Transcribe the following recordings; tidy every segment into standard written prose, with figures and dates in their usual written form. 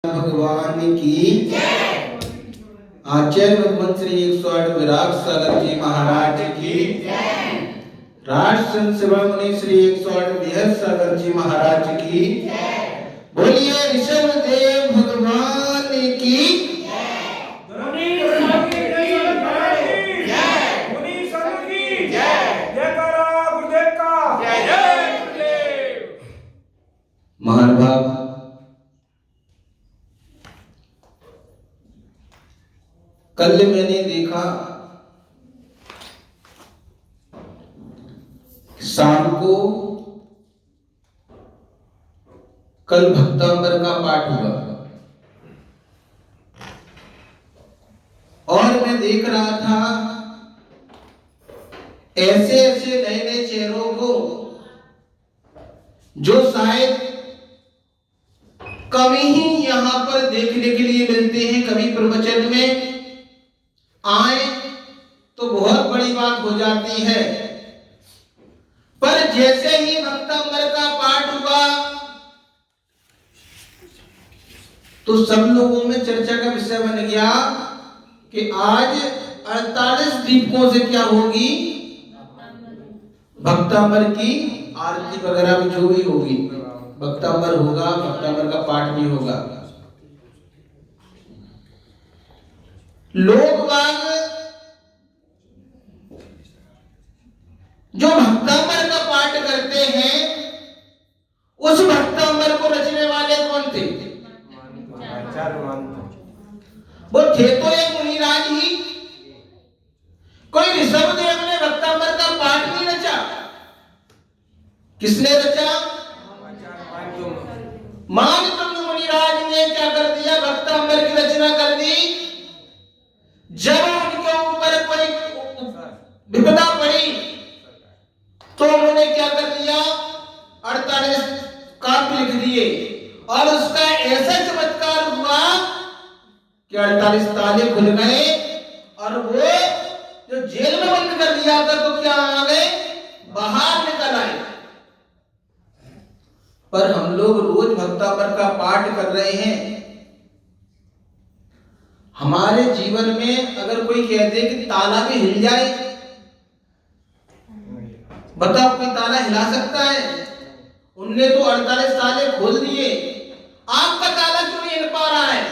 भगवान की आचार्य भगवंत श्री 108 विराग सागर जी महाराज की राष्ट्र संत सेवा मुनि श्री 108 विहर सागर जी महाराज की बोलिए ऋषभ देव भगवान की महानुभाव। कल मैंने देखा शाम को कल भक्तांबर का पाठ हुआ और मैं देख रहा था ऐसे ऐसे नए नए चेहरों को जो शायद कभी ही यहां पर देखने के लिए मिलते हैं। कभी प्रवचन में आए तो बहुत बड़ी बात हो जाती है, पर जैसे ही भक्तांबर का पाठ हुआ तो सब लोगों में चर्चा का विषय बन गया कि आज 48 दीपकों से क्या होगी, भक्तांबर की आरती वगैरह भी जो भी होगी, भक्तांबर होगा, भक्तांबर का पाठ भी होगा। लोग बाग जो भक्तांबर का पाठ करते हैं उस भक्तांबर को रचने वाले कौन थे? वो थे तो एक मुनिराज ही। कोई ऋषभ देव ने भक्तांबर का पाठ नहीं रचा। किसने रचा? मानतुंग मुनिराज ने क्या कर दिया? भक्तांबर की रचना कर दी। जब उनके ऊपर कोई विपदा पड़ी तो उन्होंने क्या कर दिया? 48 काव्य लिख दिए और उसका ऐसा चमत्कार हुआ कि 48 ताले खुल गए और वो जो जेल में बंद कर दिया था तो क्या आ गए, बाहर निकल आए। पर हम लोग रोज भक्तांबर का पाठ कर रहे हैं। हमारे जीवन में अगर कोई कह दे कि ताला भी हिल जाए, बताओ कोई ताला हिला सकता है? उनने तो 48 ताले खोल दिए, आपका ताला क्यों नहीं हिल पा रहा है?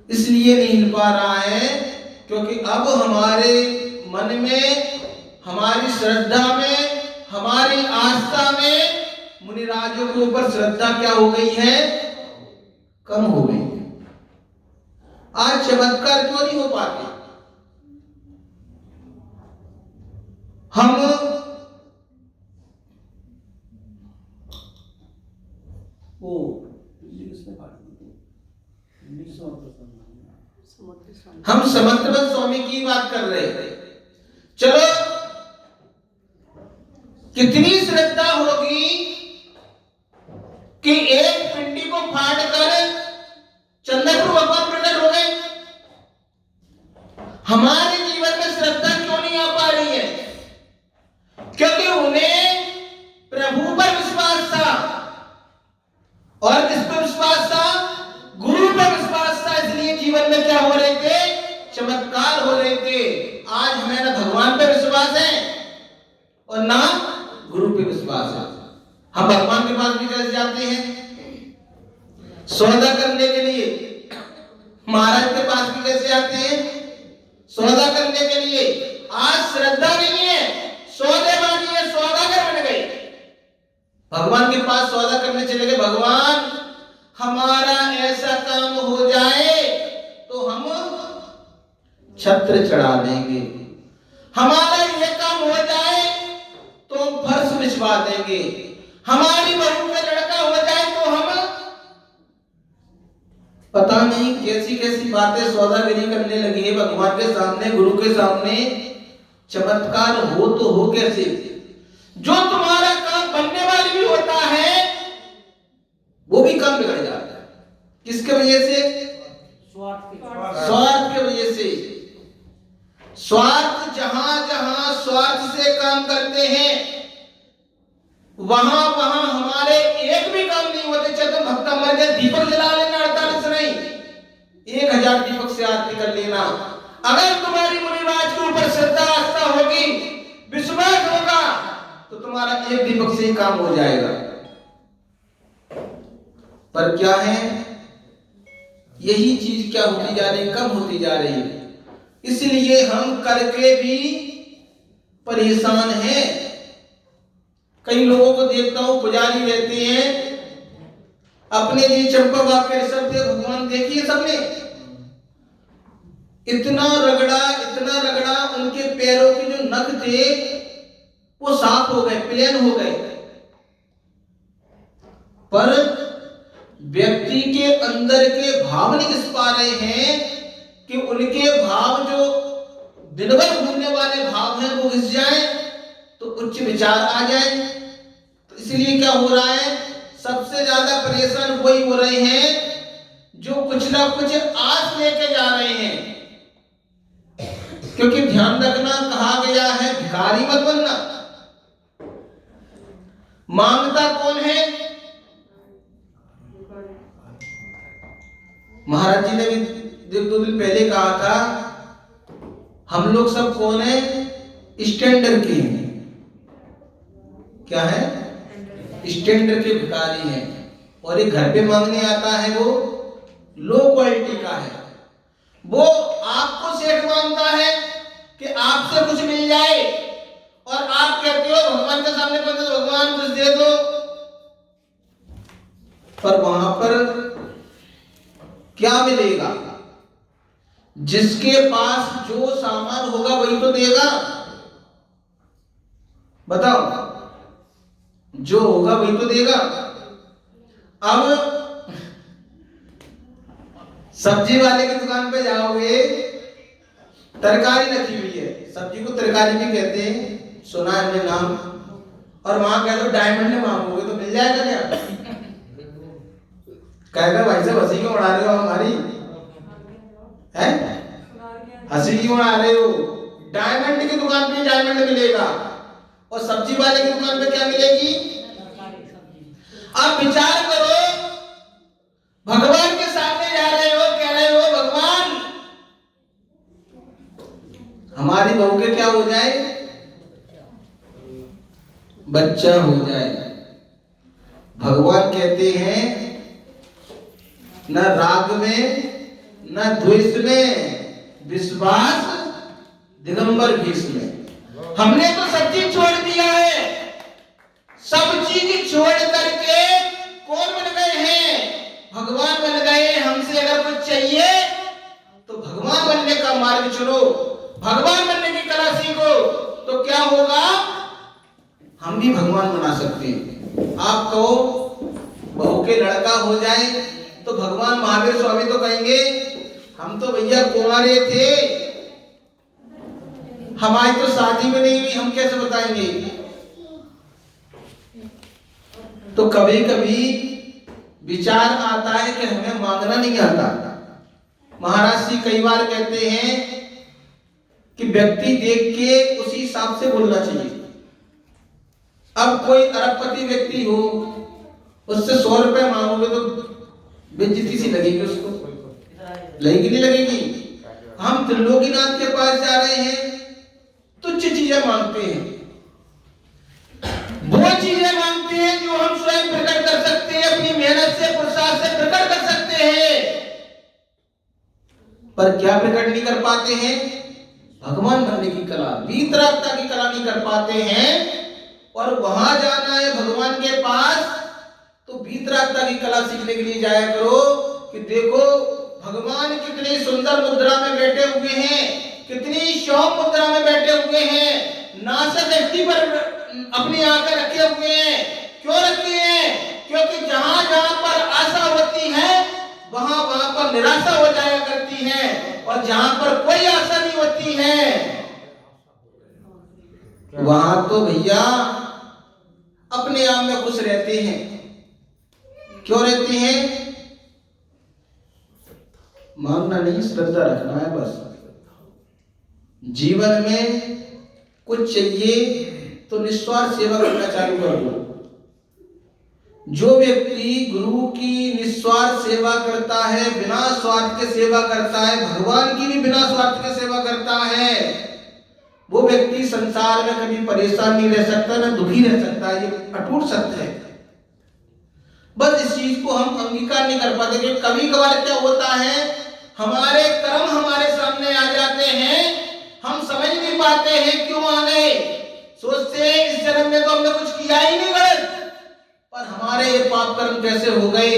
इसलिए नहीं हिल पा रहा है क्योंकि अब हमारे मन में, हमारी श्रद्धा में, हमारी आस्था में मुनिराजों के ऊपर श्रद्धा क्या हो गई है? कम हो गई है। आज चमत्कार क्यों नहीं हो पाते? हम समर्थवन स्वामी की बात कर रहे हैं। चलो, कितनी श्रद्धा होगी कि एक पिंडी को फाड़ कर चंद्रपुर भगवान प्रकट हो गए। हमारे जीवन में श्रद्धा क्यों नहीं आ पा रही है? क्योंकि उन्हें प्रभु पर विश्वास था। और किस पर विश्वास था? गुरु पर विश्वास था। इसलिए जीवन में क्या हो रहे थे? चमत्कार हो रहे थे। आज हमें ना भगवान पे विश्वास है और ना गुरु पे विश्वास है। हम भगवान के पास भी कैसे जाते हैं? सौदा करने के लिए। महाराज के पास भी कैसे आते हैं? सौदा करने के लिए। आज श्रद्धा नहीं है, सौदेबाजी है, सौदागर बन गए। भगवान के पास सौदा करने चले गए। भगवान, हमारा ऐसा काम हो जाए तो हम छत्र चढ़ा देंगे, हमारा यह काम हो जाए तो हम फर्श बिछवा देंगे, हमारी बहू का लड़का हो जाए तो हम पता नहीं कैसी कैसी बातें सौदागिरी करने लगी है भगवान के सामने, गुरु के सामने। चमत्कार हो तो हो कैसे? जो तुम्हारा काम बनने वाली भी होता है वो भी काम बिगड़ जाता है। किसके वजह से? स्वार्थ के वजह से। स्वार्थ, जहां जहां स्वार्थ से काम करते हैं वहां वहां हमारे एक भी काम नहीं होते। चाहे तुम भक्तांबर के दीपक जला कर लेना। अगर तुम्हारी मुनिराज के ऊपर श्रद्धा आस्था होगी, विश्वास होगा, तो तुम्हारा एक दीपक से ही काम हो जाएगा। पर क्या है, यही चीज क्या होती जा रही है, कम होती जा रही है। इसलिए हम करके भी परेशान हैं। कई लोगों को देखता हूं, पुजारी रहते हैं, अपने लिए चंपा बाग के ऋषभ देव भगवान देखिए सबने इतना रगड़ा, उनके पैरों के जो नख थे वो साफ हो गए, प्लेन हो गए। पर व्यक्ति के अंदर के भाव नहीं घिस पा रहे हैं कि उनके भाव जो दिन भर घूमने वाले भाव हैं वो घिस जाए, तो उच्च विचार आ जाए। तो इसलिए क्या हो रहा है, सबसे ज्यादा परेशान वही हो रहे हैं जो कुछ ना कुछ आस लेके जा रहे हैं। क्योंकि ध्यान रखना, कहा गया है भिखारी मत बनना। मांगता कौन है? महाराज जी ने भी 2 दिन पहले कहा था, हम लोग सब कौन है? स्टैंडर्ड के हैं। क्या है? स्टैंडर्ड के भिखारी हैं। और एक घर पे मांगने आता है वो लो क्वालिटी का है। वो आपको सेठ मांगता है कि आपसे कुछ मिल जाए, और आप कहते हो भगवान के सामने पहुंचे तो भगवान कुछ दे दो। पर वहां पर क्या मिलेगा? जिसके पास जो सामान होगा वही तो देगा। बताओ, जो होगा वही तो देगा। अब सब्जी वाले की दुकान पे जाओगे, तरकारी रखी हुई है, सब्जी को तरकारी भी कहते हैं, सुना है हमने नाम। और वहां कह दो डायमंड में मांगोगे तो मिल जाएगा क्या? कहेगा भाई साहब हंसी क्यों उड़ा रहे हो हमारी, है हंसी क्यों उड़ा रहे हो? डायमंड की दुकान पे डायमंड मिलेगा, और सब्जी वाले की दुकान पे क्या मिलेगी? आप विचार करो, भगवान के सामने जा रहे हो, कह रहे हो भगवान हमारी बहू के क्या हो जाए? बच्चा हो जाए। भगवान कहते हैं न राग में न द्वेष में विश्वास दिगंबर भीष में। हमने तो सब चीज छोड़ दिया है, सब चीज छोड़ करके कौन बन गए हैं? भगवान बन गए। हमसे अगर कुछ चाहिए तो भगवान बनने का मार्ग चुनो, भगवान बनने की कला सीखो, तो क्या होगा? हम भी भगवान बना सकते हैं। आप कहो बहू के लड़का हो जाए तो भगवान महावीर स्वामी तो कहेंगे हम तो भैया कुंवारे थे, हमारी तो शादी में नहीं हुई, हम कैसे बताएंगे? तो कभी कभी विचार आता है कि हमें मांगना नहीं आता। महाराज जी कई बार कहते हैं कि व्यक्ति देख के उसी हिसाब से बोलना चाहिए। अब कोई अरबपति व्यक्ति हो, उससे 100 रुपए मांगोगे तो बेइज्जती सी लगेगी, उसको लगेगी नहीं लगेगी? हम त्रिलोकीनाथ के पास जा रहे हैं, तुच्छ चीजें मांगते हैं, वो चीजें मांगते हैं जो हम स्वयं प्रकट कर सकते हैं, अपनी मेहनत से पुरुषार्थ से प्रकट कर सकते हैं। पर क्या प्रकट नहीं कर पाते हैं? भगवान बनने की कला, वीतरागता की कला नहीं कर पाते हैं। और वहां जाना है भगवान के पास, तो वीतरागता की कला सीखने के लिए जाया करो कि देखो भगवान कितनी सुंदर मुद्रा में बैठे हुए हैं, कितनी शौक मुद्रा में बैठे हुए हैं, नासक व्यक्ति पर अपनी आंखें रखे हुए हैं। क्यों रखे हैं? क्योंकि जहां जहां पर आशा होती है वहां वहां पर निराशा हो जाया करती है, और जहां पर कोई आशा नहीं होती है वहां तो भैया अपने आप में खुश रहते हैं। क्यों रहते हैं? मांगना नहीं, श्रद्धा रखना है बस। जीवन में कुछ चाहिए तो निस्वार्थ सेवा करना चालू कर दो। जो व्यक्ति गुरु की निस्वार्थ सेवा करता है, बिना स्वार्थ के सेवा करता है, भगवान की भी बिना स्वार्थ के सेवा करता है, वो व्यक्ति संसार में कभी परेशान नहीं रह सकता, न दुखी रह सकता। ये अटूट सत्य है। बस इस चीज को हम अंगीकार नहीं कर पाते कि कभी कभार क्या होता है, हमारे कर्म हमारे सामने आ जाते हैं, हम समझ नहीं पाते हैं क्यों आ गए। सोचते हैं इस जन्म में तो हमने कुछ किया ही नहीं गलत, पर हमारे ये पाप कर्म कैसे हो गए,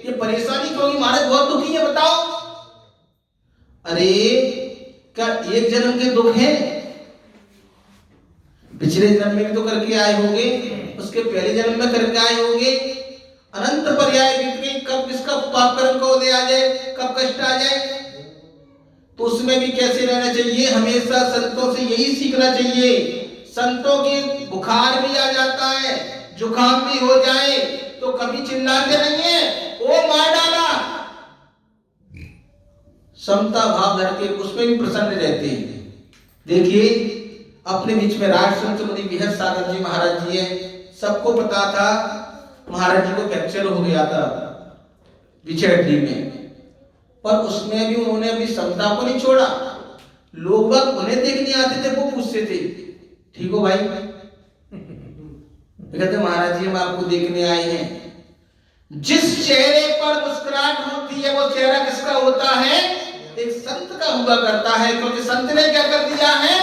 ये परेशानी क्यों? महाराज बहुत दुखी है, बताओ। अरे क्या एक जन्म के दुख हैं? पिछले जन्म में भी तो करके आए होंगे, उसके पहले जन्म में करके आए होंगे, अनंत पर्याय बीत गई, कब किसका पाप कर्म का उदय आ जाए, कब कष्ट आ जाए। तो उसमें भी कैसे रहना चाहिए? हमेशा संतों से यही सीखना चाहिए। संतों की बुखार भी आ जाता है, जुकाम भी हो जाए तो कभी चिल्लाते नहीं है ओ मार डाला, समता भाव धर के उसमें भी प्रसन्न रहते हैं। देखिए अपने बीच में राजसंत मुनि विहत सागर जी महाराज जी है, सबको पता था महाराज जी को फ्रैक्चर हो गया था पीछे हड्डी में, पर उसमें भी उन्होंने अपनी समता को नहीं छोड़ा। लोग बाग उन्हें देखने आते थे, वो पूछते थे ठीक हो भाई? कहते महाराज जी हम आपको देखने आए हैं। जिस चेहरे पर मुस्कुराहट होती है वो चेहरा किसका होता है? एक संत का हुआ करता है, क्योंकि संत ने क्या कर दिया है?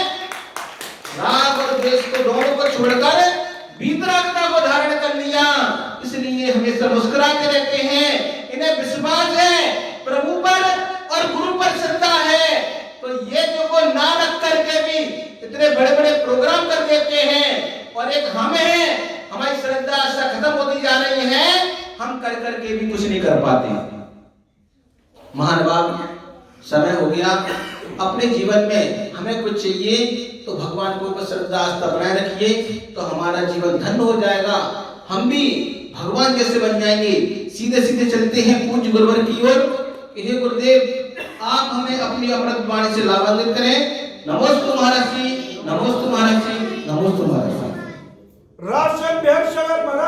राग और द्वेष को दोनों को छोड़कर वीतरागता को धारण कर लिया, इसलिए हमेशा मुस्कुराते रहते हैं। इन्हें विश्वास है प्रभु पर और गुरु पर श्रद्धा है, तो ये जो को ना रख करके भी इतने बड़े बड़े प्रोग्राम कर देते हैं। और एक हम है, हमारी श्रद्धा आस्था खत्म होती जा रही है, हम कर करके भी कुछ नहीं कर पाते। महानुभाव समय हो गया, अपने जीवन में हमें कुछ चाहिए तो भगवान के ऊपर श्रद्धा आस्था बनाए रखिए, तो हमारा जीवन धन्य हो जाएगा, हम भी भगवान जैसे बन जाएंगे। सीधे सीधे चलते हैं पूज्य गुरुवर की ओर। हे गुरुदेव आप हमें अपनी अमृत वाणी से लाभान्वित करें। नमोस्तु महाराज जी, नमोस्तु महाराज जी, नमोस्तु महाराज जी। राष्ट्र महाराज